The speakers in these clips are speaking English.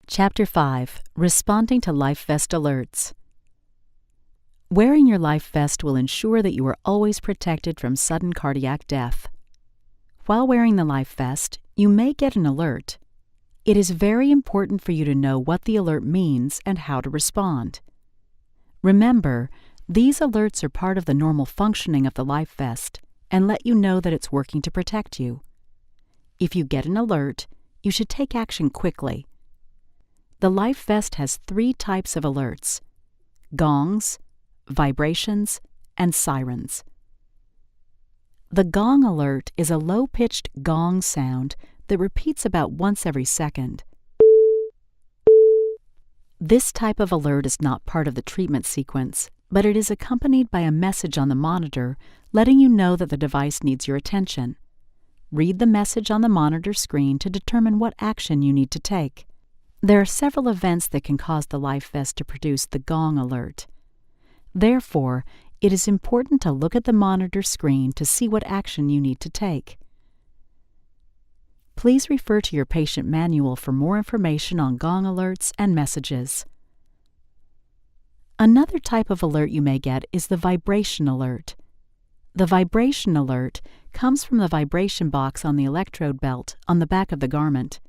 Chapter 5. Responding to Life Vest Alerts. Wearing your life vest will ensure that you are always protected from sudden cardiac death. While wearing the life vest, you may get an alert. It is very important for you to know what the alert means and how to respond. Remember, these alerts are part of the normal functioning of the life vest and let you know that it's working to protect you. If you get an alert, you should take action quickly. The life vest has 3 types of alerts: gongs, vibrations, and sirens. The gong alert is a low-pitched gong sound that repeats about once every second. This type of alert is not part of the treatment sequence, but it is accompanied by a message on the monitor letting you know that the device needs your attention. Read the message on the monitor screen to determine what action you need to take. There are several events that can cause the life vest to produce the gong alert. Therefore, it is important to look at the monitor screen to see what action you need to take. Please refer to your patient manual for more information on gong alerts and messages. Another type of alert you may get is the vibration alert. The vibration alert comes from the vibration box on the electrode belt on the back of the garment.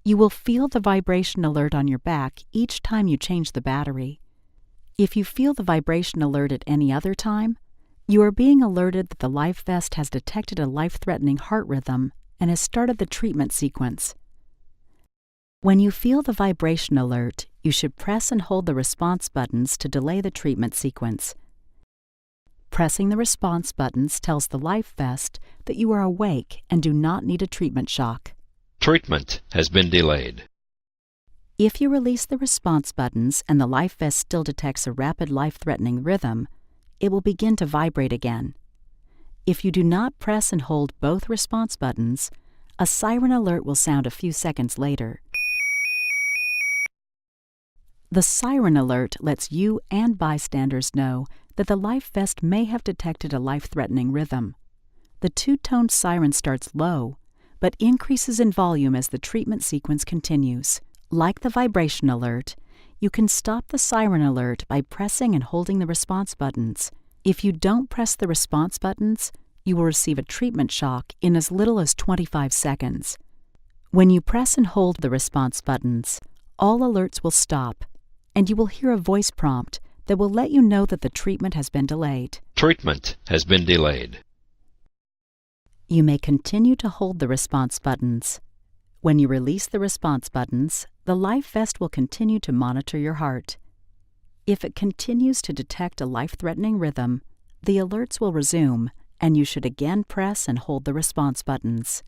You will feel the vibration alert on your back each time you change the battery. If you feel the vibration alert at any other time, you are being alerted that the life vest has detected a life-threatening heart rhythm and has started the treatment sequence. When you feel the vibration alert, you should press and hold the response buttons to delay the treatment sequence. Pressing the response buttons tells the life vest that you are awake and do not need a treatment shock. Treatment has been delayed. If you release the response buttons and the life vest still detects a rapid life-threatening rhythm, it will begin to vibrate again. If you do not press and hold both response buttons, a siren alert will sound a few seconds later. The siren alert lets you and bystanders know that the life vest may have detected a life-threatening rhythm. The 2-toned siren starts low, but increases in volume as the treatment sequence continues. Like the vibration alert, you can stop the siren alert by pressing and holding the response buttons. If you don't press the response buttons, you will receive a treatment shock in as little as 25 seconds. When you press and hold the response buttons, all alerts will stop, and you will hear a voice prompt that will let you know that the treatment has been delayed. Treatment has been delayed. You may continue to hold the response buttons. When you release the response buttons, the life vest will continue to monitor your heart. If it continues to detect a life-threatening rhythm, the alerts will resume, and you should again press and hold the response buttons.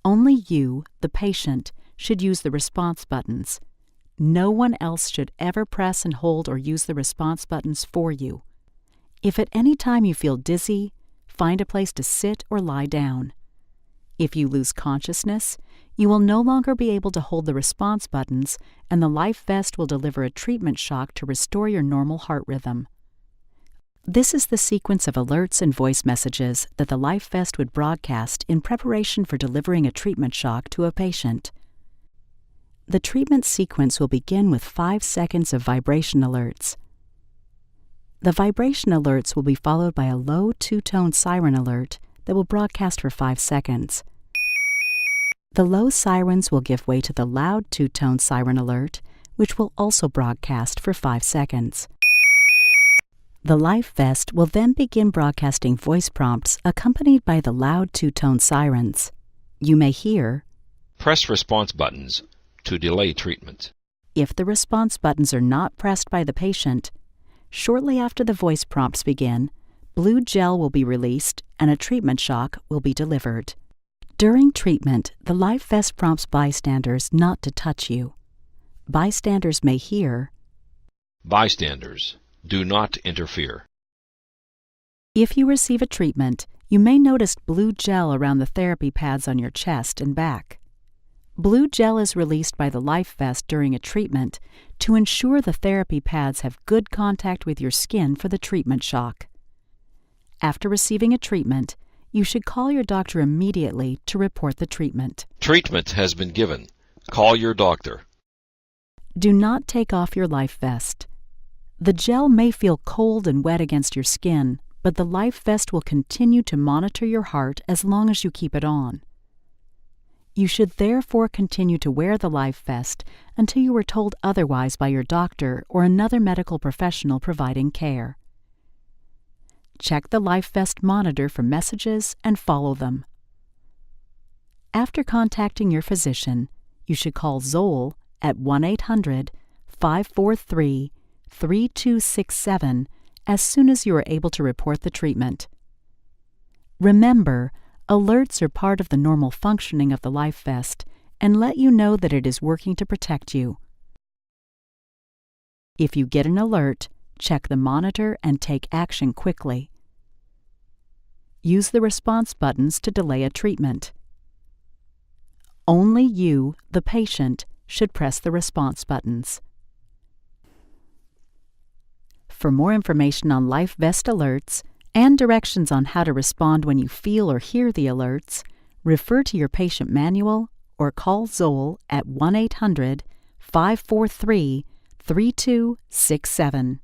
Only you, the patient, should use the response buttons. No one else should ever press and hold or use the response buttons for you. If at any time you feel dizzy, find a place to sit or lie down. If you lose consciousness, you will no longer be able to hold the response buttons, and the life vest will deliver a treatment shock to restore your normal heart rhythm. This is the sequence of alerts and voice messages that the life vest would broadcast in preparation for delivering a treatment shock to a patient. The treatment sequence will begin with 5 seconds of vibration alerts. The vibration alerts will be followed by a low 2-tone siren alert that will broadcast for 5 seconds. The low sirens will give way to the loud 2-tone siren alert, which will also broadcast for 5 seconds. The life vest will then begin broadcasting voice prompts accompanied by the loud 2-tone sirens. You may hear, Press response buttons to delay treatment. If the response buttons are not pressed by the patient, shortly after the voice prompts begin, blue gel will be released and a treatment shock will be delivered. During treatment, the life vest prompts bystanders not to touch you. Bystanders may hear, Bystanders, do not interfere. If you receive a treatment, you may notice blue gel around the therapy pads on your chest and back. Blue gel is released by the life vest during a treatment to ensure the therapy pads have good contact with your skin for the treatment shock. After receiving a treatment, you should call your doctor immediately to report the treatment. Treatment has been given. Call your doctor. Do not take off your life vest. The gel may feel cold and wet against your skin, but the life vest will continue to monitor your heart as long as you keep it on. You should therefore continue to wear the life vest until you are told otherwise by your doctor or another medical professional providing care. Check the life vest monitor for messages and follow them. After contacting your physician, you should call Zoll at 1-800-543-3267 as soon as you are able to report the treatment. Remember, alerts are part of the normal functioning of the life vest and let you know that it is working to protect you. If you get an alert, check the monitor and take action quickly. Use the response buttons to delay a treatment. Only you, the patient, should press the response buttons. For more information on life vest alerts and directions on how to respond when you feel or hear the alerts, refer to your patient manual or call Zoll at 1-800-543-3267.